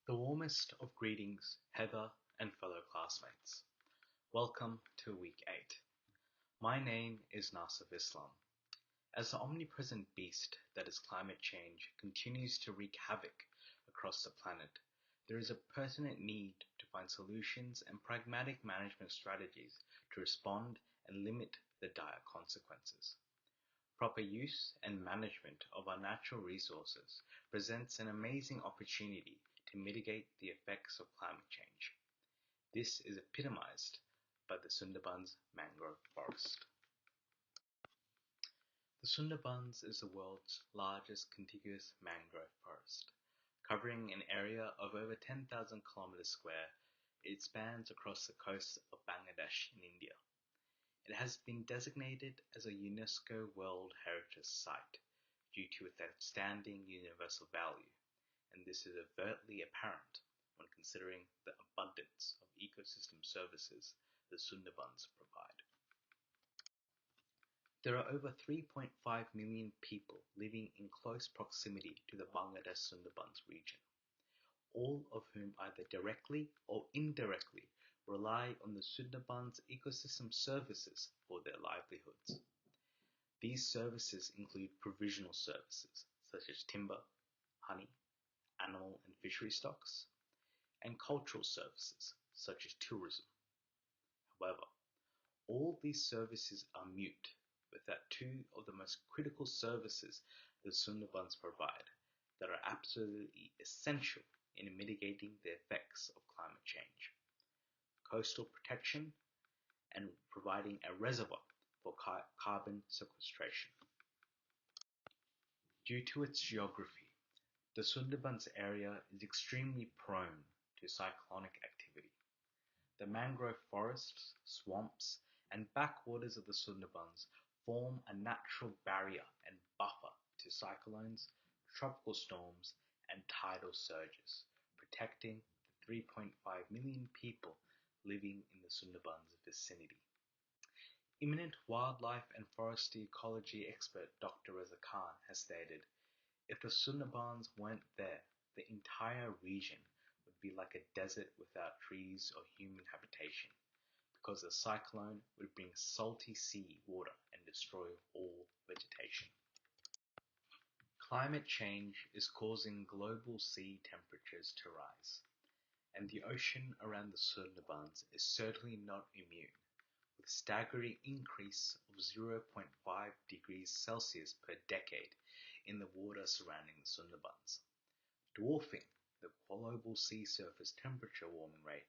The warmest of greetings, Heather and fellow classmates. Welcome to week 8. My name is Nasif Islam. As the omnipresent beast that is climate change continues to wreak havoc across the planet, there is a pertinent need to find solutions and pragmatic management strategies to respond and limit the dire consequences. Proper use and management of our natural resources presents an amazing opportunity to mitigate the effects of climate change. This is epitomized by the Sundarbans mangrove forest. The Sundarbans is the world's largest contiguous mangrove forest. Covering an area of over 10,000 kilometers square, it spans across the coast of Bangladesh in India. It has been designated as a UNESCO World Heritage Site due to its outstanding universal value, and this is overtly apparent when considering the abundance of ecosystem services the Sundarbans provide. There are over 3.5 million people living in close proximity to the Bangladesh Sundarbans region, all of whom either directly or indirectly rely on the Sundarbans ecosystem services for their livelihoods. These services include provisional services such as timber, honey, animal and fishery stocks, and cultural services such as tourism. However, all these services are mute without two of the most critical services the Sundarbans provide that are absolutely essential in mitigating the effects of climate change: coastal protection and providing a reservoir for carbon sequestration. Due to its geography, the Sundarbans area is extremely prone to cyclonic activity. The mangrove forests, swamps, and backwaters of the Sundarbans form a natural barrier and buffer to cyclones, tropical storms, and tidal surges, protecting the 3.5 million people living in the Sundarbans vicinity. Eminent wildlife and forest ecology expert Dr. Reza Khan has stated, "If the Sundarbans weren't there, the entire region would be like a desert without trees or human habitation, because the cyclone would bring salty sea water and destroy all vegetation." Climate change is causing global sea temperatures to rise, and the ocean around the Sundarbans is certainly not immune, with a staggering increase of 0.5 degrees Celsius per decade in the water surrounding the Sundarbans, dwarfing the global sea surface temperature warming rate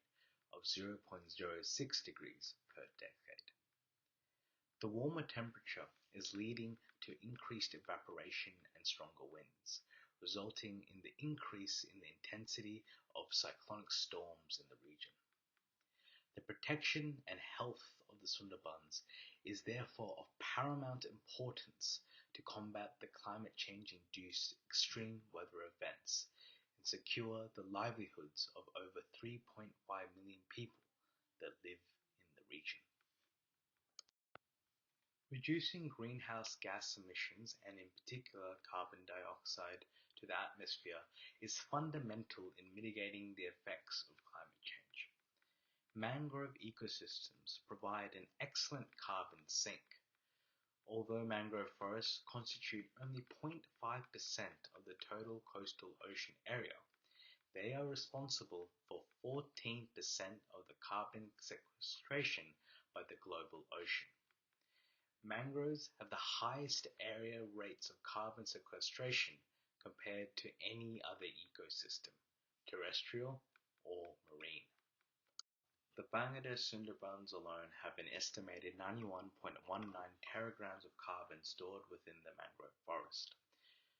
of 0.06 degrees per decade. The warmer temperature is leading to increased evaporation and stronger winds, resulting in the increase in the intensity of cyclonic storms in the region. The protection and health of the Sundarbans is therefore of paramount importance to combat the climate change-induced extreme weather events and secure the livelihoods of over 3.5 million people that live in the region. Reducing greenhouse gas emissions, and in particular carbon dioxide, to the atmosphere is fundamental in mitigating the effects of climate change. Mangrove ecosystems provide an excellent carbon sink. Although mangrove forests constitute only 0.5% of the total coastal ocean area, they are responsible for 14% of the carbon sequestration by the global ocean. Mangroves have the highest area rates of carbon sequestration compared to any other ecosystem, terrestrial or marine. The Bangladesh Sundarbans alone have an estimated 91.19 teragrams of carbon stored within the mangrove forest.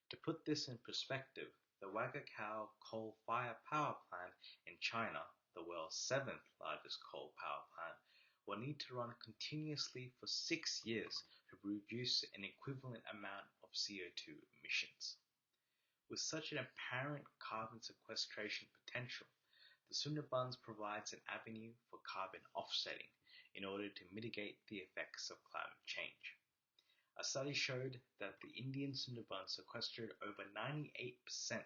To put this in perspective, the Wagakau coal-fired power plant in China, the world's 7th largest coal power plant, will need to run continuously for 6 years to produce an equivalent amount of CO2 emissions. With such an apparent carbon sequestration potential, the Sundarbans provides an avenue for carbon offsetting in order to mitigate the effects of climate change. A study showed that the Indian Sundarbans sequestered over 98%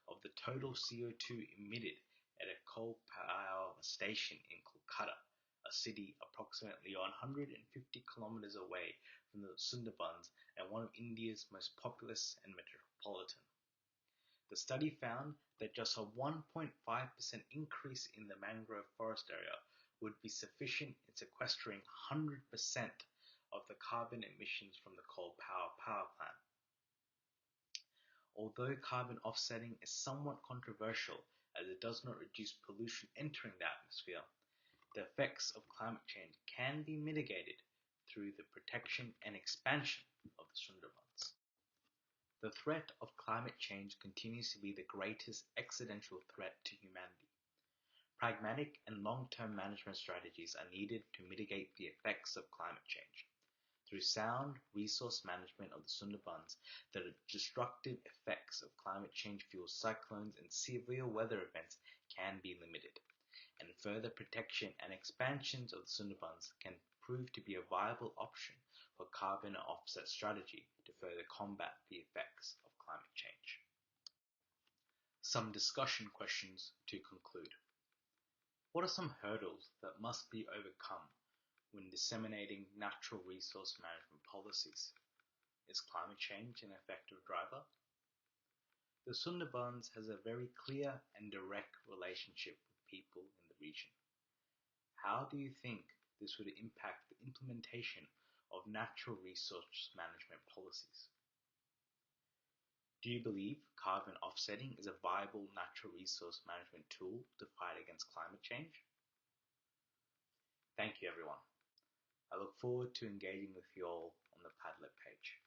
of the total CO2 emitted at a coal power station in Kolkata, a city approximately 150 kilometers away from the Sundarbans and one of India's most populous and metropolitan. The study found that just a 1.5% increase in the mangrove forest area would be sufficient in sequestering 100% of the carbon emissions from the coal power plant. Although carbon offsetting is somewhat controversial as it does not reduce pollution entering the atmosphere, the effects of climate change can be mitigated through the protection and expansion of the Sundarbans. The threat of climate change continues to be the greatest existential threat to humanity. Pragmatic and long-term management strategies are needed to mitigate the effects of climate change. Through sound resource management of the Sundarbans, the destructive effects of climate change fueled cyclones and severe weather events can be limited, and further protection and expansions of the Sundarbans can prove to be a viable option for carbon offset strategy to further combat the effects of climate change. Some discussion questions to conclude. What are some hurdles that must be overcome when disseminating natural resource management policies? Is climate change an effective driver? The Sundarbans has a very clear and direct relationship with people in the region. How do you think this would impact the implementation of natural resource management policies? Do you believe carbon offsetting is a viable natural resource management tool to fight against climate change? Thank you, everyone. I look forward to engaging with you all on the Padlet page.